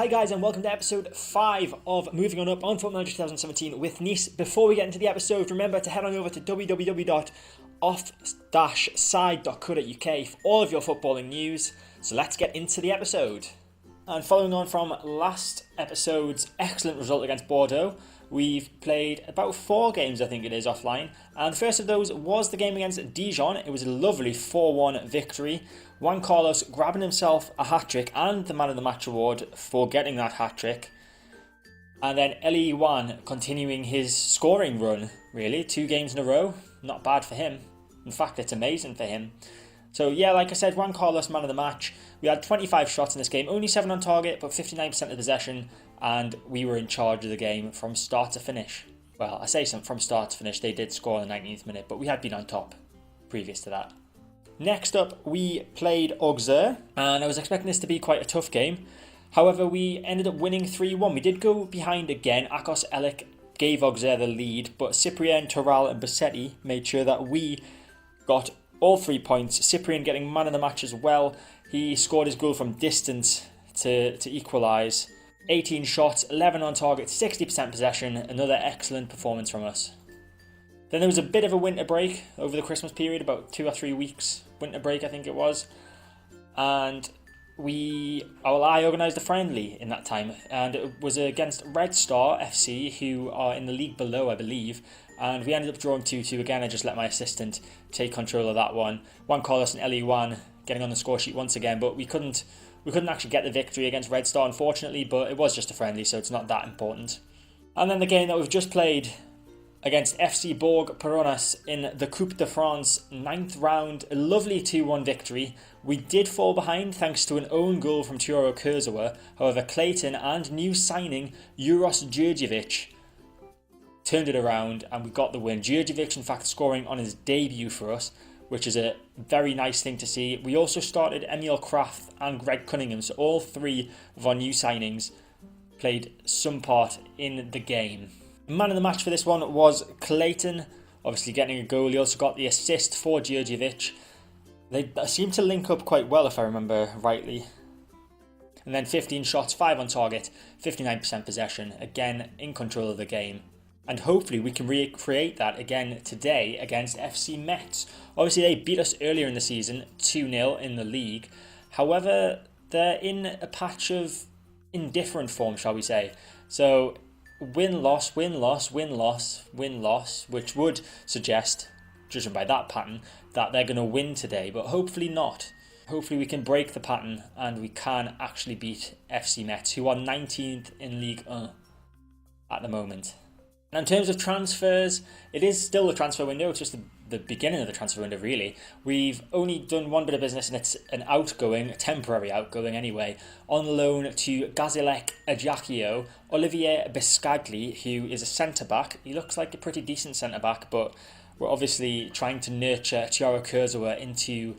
Hi guys, and welcome to episode 5 of Moving On Up on Football Manager 2017 with Nice. Before we get into the episode, remember to head on over to www.off-side.co.uk for all of your footballing news. So let's get into the episode. And following on from last episode's excellent result against Bordeaux, we've played about 4 games, I think it is, offline. And the first of those was the game against Dijon. It was a lovely 4-1 victory. Juan Carlos grabbing himself a hat-trick and the Man of the Match award for getting that hat-trick. And then Elie Wan continuing his scoring run, really. 2 games in a row. Not bad for him. In fact, it's amazing for him. So yeah, like I said, Juan Carlos, Man of the Match. We had 25 shots in this game, only 7 on target, but 59% of possession, and we were in charge of the game from start to finish. Well, I say from start to finish, they did score in the 19th minute, but we had been on top previous to that. Next up, we played Auxerre, and I was expecting this to be quite a tough game. However, we ended up winning 3-1. We did go behind again. Akos Elik gave Auxerre the lead, but Cyprien, Toral and Bassetti made sure that we got all 3 points. Cyprien getting Man of the Match as well. He scored his goal from distance to equalise. 18 shots, 11 on target, 60% possession. Another excellent performance from us. Then there was a bit of a winter break over the Christmas period, about 2 or 3 weeks winter break I think it was. And I organised a friendly in that time, and it was against Red Star FC, who are in the league below, I believe. And we ended up drawing 2-2 again. I just let my assistant take control of that one. Juan Carlos and Elie Wan getting on the score sheet once again, but we couldn't actually get the victory against Red Star, unfortunately, but it was just a friendly, so it's not that important. And then the game that we've just played against FC Bourg Peronas in the Coupe de France 9th round, a lovely 2-1 victory. We did fall behind thanks to an own goal from Tioro Kurzawa. However, Clayton and new signing Uros Djurdjevic turned it around and we got the win. Djurdjevic, in fact, scoring on his debut for us, which is a very nice thing to see. We also started Emil Kraft and Greg Cunningham, so all 3 of our new signings played some part in the game. Man of the match for this one was Clayton, obviously getting a goal. He also got the assist for Djurdjevic. They seem to link up quite well, if I remember rightly. And then 15 shots, 5 on target, 59% possession, again in control of the game. And hopefully we can recreate that again today against FC Metz. Obviously they beat us earlier in the season, 2-0 in the league. However, they're in a patch of indifferent form, shall we say. So win-loss, win-loss, win-loss, win-loss, which would suggest, judging by that pattern, that they're going to win today, but hopefully not. Hopefully we can break the pattern and we can actually beat FC Metz, who are 19th in Ligue 1 at the moment. And in terms of transfers, it is still the transfer window. It's just the beginning of the transfer window, really. We've only done one bit of business, and it's an outgoing, a temporary outgoing anyway, on loan to Gazilek Ajaccio, Olivier Biscagli, who is a centre-back. He looks like a pretty decent centre-back, but we're obviously trying to nurture Tioro Kurzawa into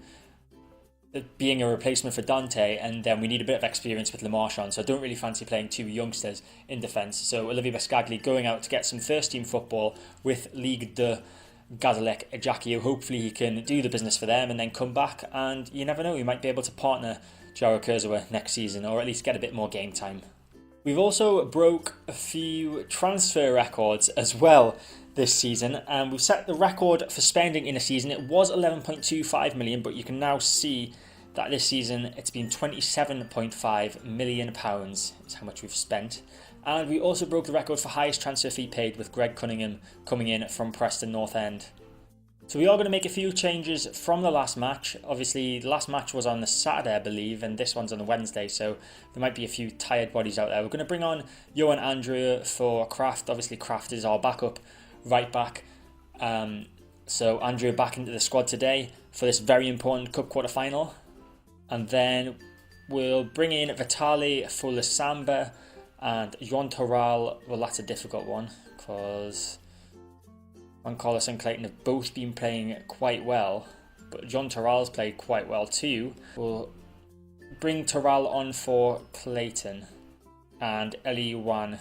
being a replacement for Dante, and then we need a bit of experience with Le Marchand, so I don't really fancy playing 2 youngsters in defence. So Olivier Biscagli going out to get some first team football with Ligue 2 Gazilek Ajaccio. Hopefully he can do the business for them and then come back, and you never know, we might be able to partner Tioro Kurzawa next season, or at least get a bit more game time. We've also broke a few transfer records as well this season, and we've set the record for spending in a season. It was 11.25 million, but you can now see that this season it's been 27.5 million pounds is how much we've spent. And we also broke the record for highest transfer fee paid, with Greg Cunningham coming in from Preston North End. So we are going to make a few changes from the last match. Obviously the last match was on the Saturday, I believe, and this one's on the Wednesday, so there might be a few tired bodies out there. We're going to bring on Johan Andrew for Kraft. Obviously Kraft is our backup right back, so Andrew back into the squad today for this very important cup quarter final. And then we'll bring in Vitali Folasamba and Juan Toral. Well, that's a difficult one because Juan Carlos and Clayton have both been playing quite well, but John Toral's played quite well too. We'll bring Toral on for Clayton, and Elie Wan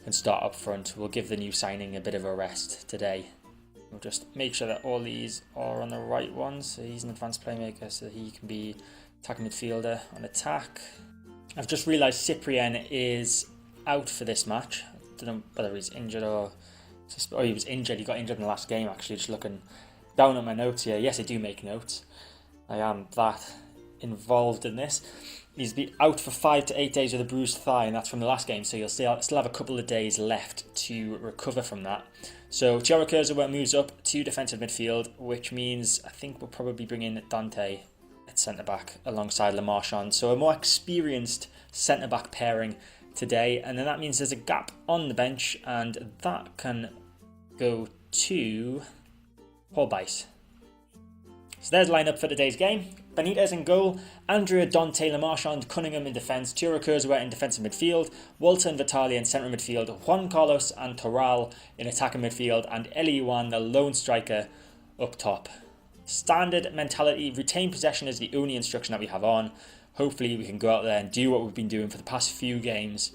can start up front. We'll give the new signing a bit of a rest today. We'll just make sure that all these are on the right ones. So he's an advanced playmaker, so he can be attacking midfielder on attack. I've just realised Cyprian is out for this match. I don't know whether he's injured or he was injured. He got injured in the last game, actually. Just looking down at my notes here. Yes, I do make notes. I am that involved in this. He's been out for 5 to 8 days with a bruised thigh, and that's from the last game, so you'll still have a couple of days left to recover from that. So Thiago Kurzawa moves up to defensive midfield, which means I think we'll probably bring in Dante at centre-back alongside Le Marchand. So a more experienced centre-back pairing today, and then that means there's a gap on the bench, and that can go to Paul Bice. So there's the lineup for today's game. Benitez in goal, Andrea, Dante, Le Marchand, Cunningham in defence, Thiago Kurzawa in defensive midfield, Walter and Vitali in centre midfield, Juan Carlos and Toral in attacking midfield, and Eli Juan, the lone striker, up top. Standard mentality, retain possession is the only instruction that we have on. Hopefully we can go out there and do what we've been doing for the past few games.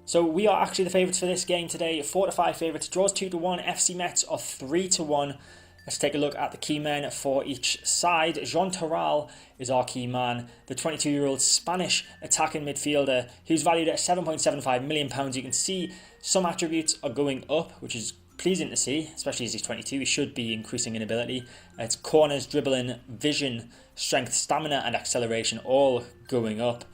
So we are actually the favourites for this game today. 4 to 5 favourites, draws 2 to 1, FC Metz are 3 to 1. Let's take a look at the key men for each side. Jean Toral is our key man, the 22-year-old Spanish attacking midfielder who's valued at £7.75 million. You can see some attributes are going up, which is pleasing to see, especially as he's 22. He should be increasing in ability. It's corners, dribbling, vision, strength, stamina and acceleration all going up.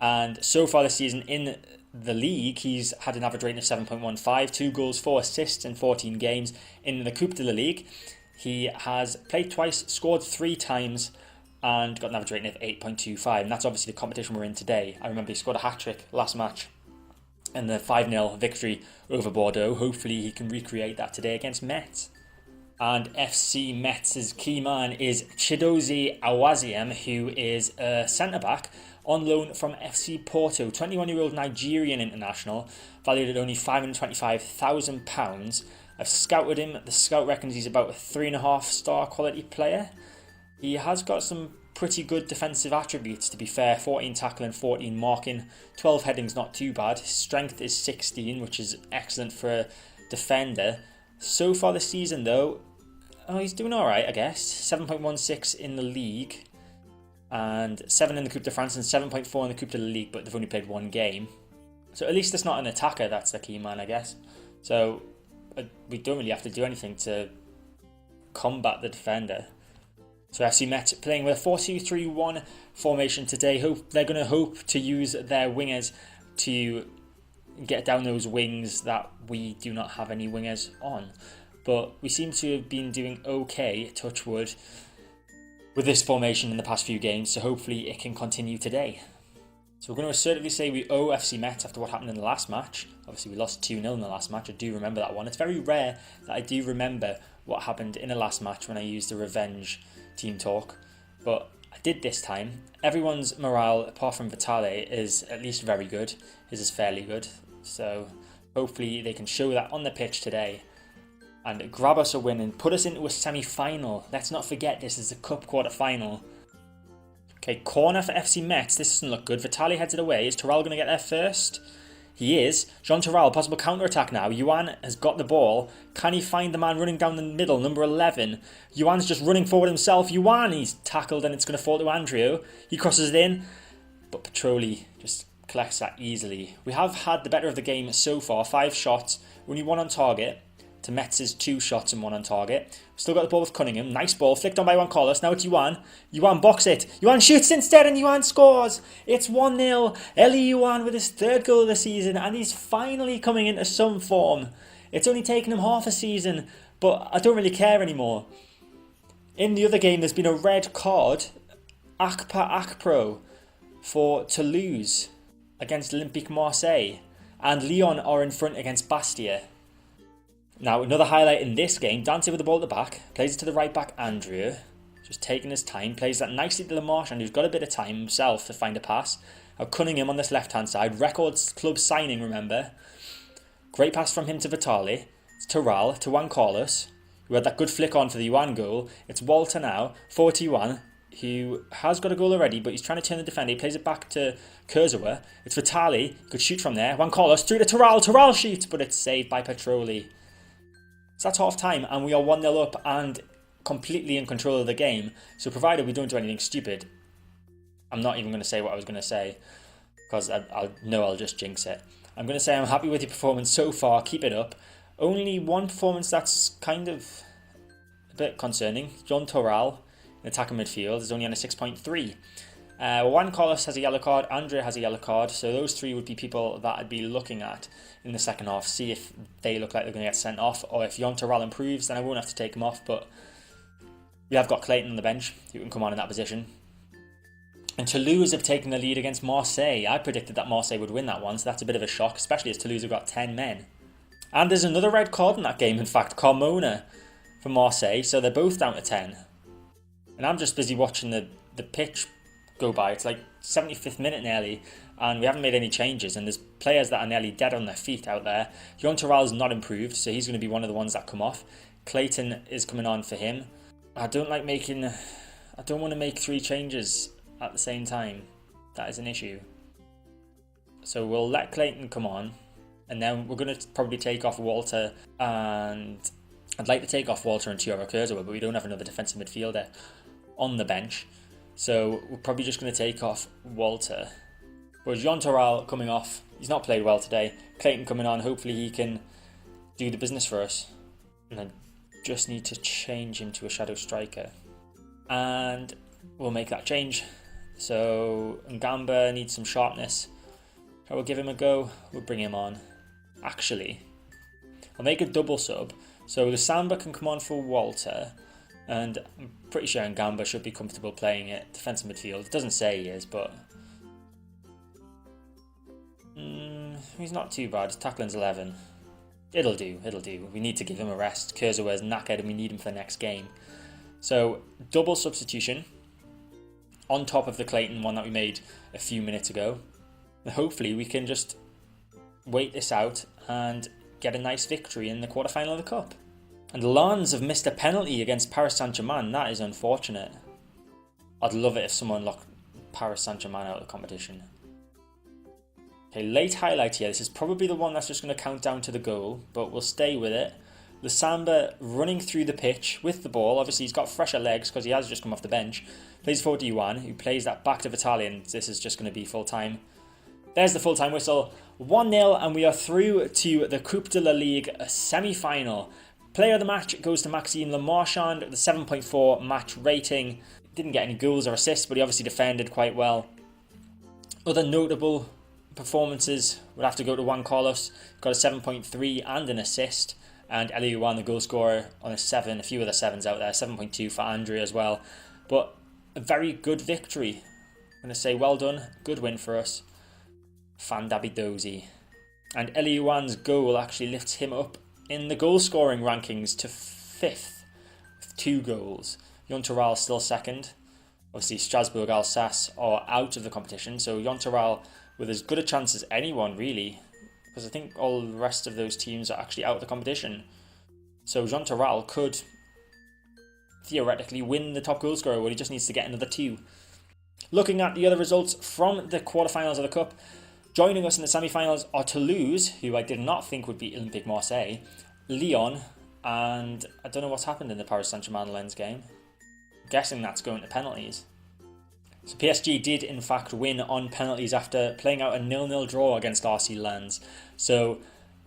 And so far this season in the league, he's had an average rating of 7.15, 2 goals, 4 assists in 14 games. In the Coupe de la Ligue, he has played twice, scored 3 times, and got an average rating of 8.25. And that's obviously the competition we're in today. I remember he scored a hat-trick last match in the 5-0 victory over Bordeaux. Hopefully he can recreate that today against Metz. And FC Metz's key man is Chidozie Awaziem, who is a centre-back on loan from FC Porto. 21-year-old Nigerian international, valued at only £525,000. I've scouted him. The scout reckons he's about a 3.5-star quality player. He has got some pretty good defensive attributes, to be fair. 14 tackling, 14 marking, 12 headings, not too bad. His strength is 16, which is excellent for a defender. So far this season, though, he's doing alright, I guess. 7.16 in the league, and 7 in the Coupe de France, and 7.4 in the Coupe de la Ligue, but they've only played 1 game. So at least it's not an attacker that's the key man, I guess. So we don't really have to do anything to combat the defender. So FC Metz playing with a 4-2-3-1 formation today. They're going to hope to use their wingers to get down those wings that we do not have any wingers on. But we seem to have been doing okay, touch wood, with this formation in the past few games. So hopefully it can continue today. So we're going to assertively say we owe FC Metz after what happened in the last match. Obviously we lost 2-0 in the last match. I do remember that one. It's very rare that I do remember what happened in the last match when I used the revenge team talk. But I did this time. Everyone's morale, apart from Vitale, is at least very good. His is fairly good. So hopefully they can show that on the pitch today and grab us a win and put us into a semi-final. Let's not forget this is the Cup quarter-final. Okay, corner for FC Metz. This doesn't look good. Vitali heads it away. Is Toral going to get there first? He is. Jean Toral, possible counter-attack now. Yuan has got the ball. Can he find the man running down the middle? Number 11. Yuan's just running forward himself. Yuan, he's tackled and it's going to fall to Andrew. He crosses it in, but Petroli just collects that easily. We have had the better of the game so far. 5 shots, only 1 on target. To Metz's 2 shots and 1 on target. Still got the ball with Cunningham. Nice ball. Flicked on by Juan Carlos. Now it's Yuan. Yuan box it. Yuan shoots instead and Yuan scores. It's 1-0. Eli Yuan with his 3rd goal of the season. And he's finally coming into some form. It's only taken him half a season. But I don't really care anymore. In the other game, there's been a red card. Akpro for Toulouse against Olympique Marseille. And Lyon are in front against Bastia. Now, another highlight in this game, Dante with the ball at the back, plays it to the right back, Andrew, just taking his time, plays that nicely to Le Marchand, who's got a bit of time himself to find a pass. Now, Cunningham on this left-hand side, records club signing, remember. Great pass from him to Vitali, it's Toral, to Juan Carlos, who had that good flick on for the Yuan goal. It's Walter now, 41, who has got a goal already, but he's trying to turn the defender. He plays it back to Kurzawa. It's Vitali, could shoot from there. Juan Carlos through to Toral, Toral shoots, but it's saved by Petroli. So that's half time and we are 1-0 up and completely in control of the game. So provided we don't do anything stupid, I'm not even going to say what I was going to say. because I know I'll just jinx it. I'm going to say I'm happy with your performance so far. Keep it up. Only one performance that's kind of a bit concerning. John Toral in attacking midfield is only on a 6.3. Juan Carlos has a yellow card, Andre has a yellow card, so those three would be people that I'd be looking at in the second half, see if they look like they're going to get sent off, or if Jon Toral improves, then I won't have to take him off, but we have got Clayton on the bench who can come on in that position. And Toulouse have taken the lead against Marseille. I predicted that Marseille would win that one, so that's a bit of a shock, especially as Toulouse have got 10 men. And there's another red card in that game, in fact, Carmona for Marseille, so they're both down to 10. And I'm just busy watching the pitch go by. It's like 75th minute nearly, and we haven't made any changes, and there's players that are nearly dead on their feet out there. Jon Toral's not improved, so he's going to be one of the ones that come off. Clayton is coming on for him. I don't want to make 3 changes at the same time. That is an issue. So we'll let Clayton come on, and then we're going to probably take off Walter, and I'd like to take off Walter and Thiago Kurzawa, but we don't have another defensive midfielder on the bench. So we're probably just going to take off Walter. But Jon Toral coming off, he's not played well today. Clayton coming on, hopefully he can do the business for us. And I just need to change him to a shadow striker. And we'll make that change. So Ngamba needs some sharpness. I will give him a go. We'll bring him on. Actually, I'll make a double sub. So Lusamba can come on for Walter. And I'm pretty sure Ngamba should be comfortable playing it defensive midfield. It doesn't say he is, but he's not too bad. His tackling's 11. It'll do. We need to give him a rest. Kurzawa is knackered and we need him for the next game. So double substitution on top of the Clayton one that we made a few minutes ago. And hopefully we can just wait this out and get a nice victory in the quarterfinal of the Cup. And Lens have missed a penalty against Paris Saint-Germain. That is unfortunate. I'd love it if someone locked Paris Saint-Germain out of the competition. Okay, late highlight here. This is probably the one that's just going to count down to the goal, but we'll stay with it. Lusamba running through the pitch with the ball. Obviously, he's got fresher legs because he has just come off the bench. Plays for Juan, who plays that back to Vitali, and this is just going to be full-time. There's the full-time whistle. 1-0, and we are through to the Coupe de la Ligue semi-final. Player of the match goes to Maxime Le Marchand with a 7.4 match rating. Didn't get any goals or assists, but he obviously defended quite well. Other notable performances would have to go to Juan Carlos. Got a 7.3 and an assist. And Eliuwan, the goal scorer, on a 7. A few other 7s out there. 7.2 for Andre as well. But a very good victory. I'm going to say well done. Good win for us. Fan Dabidozi. And Eliuwan's goal actually lifts him up in the goal scoring rankings to 5th with 2 goals. Jon Toral still 2nd. Obviously Strasbourg, Alsace are out of the competition, so Jon Toral with as good a chance as anyone really, because I think all the rest of those teams are actually out of the competition. So Jon Toral could theoretically win the top goal scorer, but he just needs to get another 2. Looking at the other results from the quarterfinals of the Cup, joining us in the semi-finals are Toulouse, who I did not think would beat Olympique Marseille, Lyon, and I don't know what's happened in the Paris Saint-Germain Lens game. I'm guessing that's going to penalties. So PSG did in fact win on penalties after playing out a 0-0 draw against RC Lens. So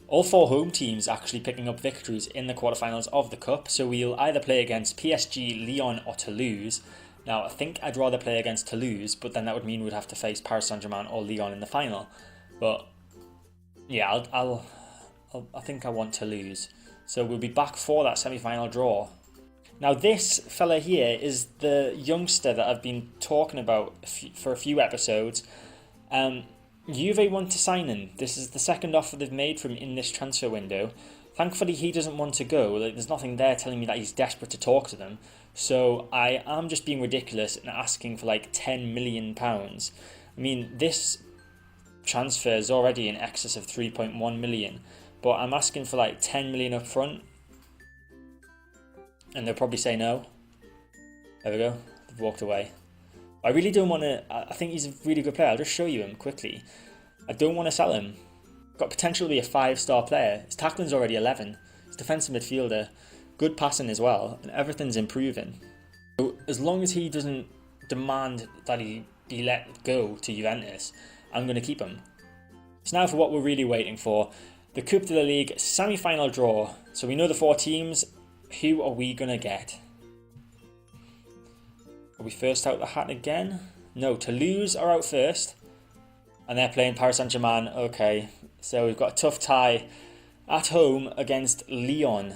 all 4 home teams actually picking up victories in the quarterfinals of the Cup. So we'll either play against PSG, Lyon or Toulouse. Now, I think I'd rather play against Toulouse, but then that would mean we'd have to face Paris Saint-Germain or Lyon in the final. But yeah, I think I want Toulouse. So we'll be back for that semi-final draw. Now, this fella here is the youngster that I've been talking about for a few episodes. Juve want to sign him. This is the second offer they've made from in this transfer window. Thankfully, he doesn't want to go. There's nothing there telling me that he's desperate to talk to them. So I am just being ridiculous and asking for like £10 million. I mean, this transfer is already in excess of 3.1 million, but I'm asking for like 10 million up front, and they'll probably say no. There we go. They've walked away. I really don't want to. I think he's a really good player. I'll just show you him quickly. I don't want to sell him. Got potential to be a 5-star player. His tackling's already 11. He's a defensive midfielder. Good passing as well, and everything's improving. So as long as he doesn't demand that he be let go to Juventus, I'm going to keep him. So now for what we're really waiting for. The Coupe de la Ligue semi-final draw. So we know the 4 teams. Who are we going to get? Are we first out the hat again? No, Toulouse are out first. And they're playing Paris Saint-Germain. Okay, so we've got a tough tie at home against Lyon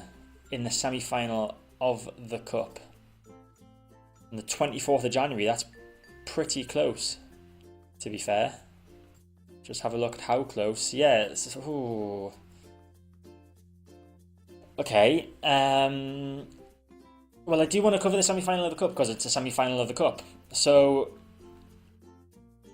in the semi-final of the Cup. On the 24th of January, that's pretty close, to be fair. Just have a look at how close. Yeah, ooh. Okay, well, I do want to cover the semi-final of the Cup because it's a semi-final of the Cup. So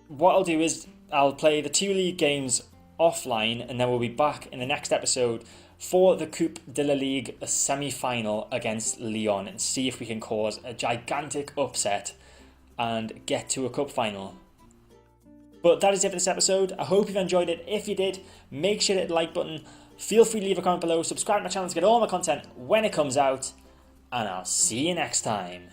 what I'll do is I'll play the 2 league games offline, and then we'll be back in the next episode for the Coupe de la Ligue semi-final against Lyon and see if we can cause a gigantic upset and get to a cup final. But that is it for this episode. I hope you've enjoyed it. If you did, make sure to hit the like button. Feel free to leave a comment below. Subscribe to my channel to get all my content when it comes out. And I'll see you next time.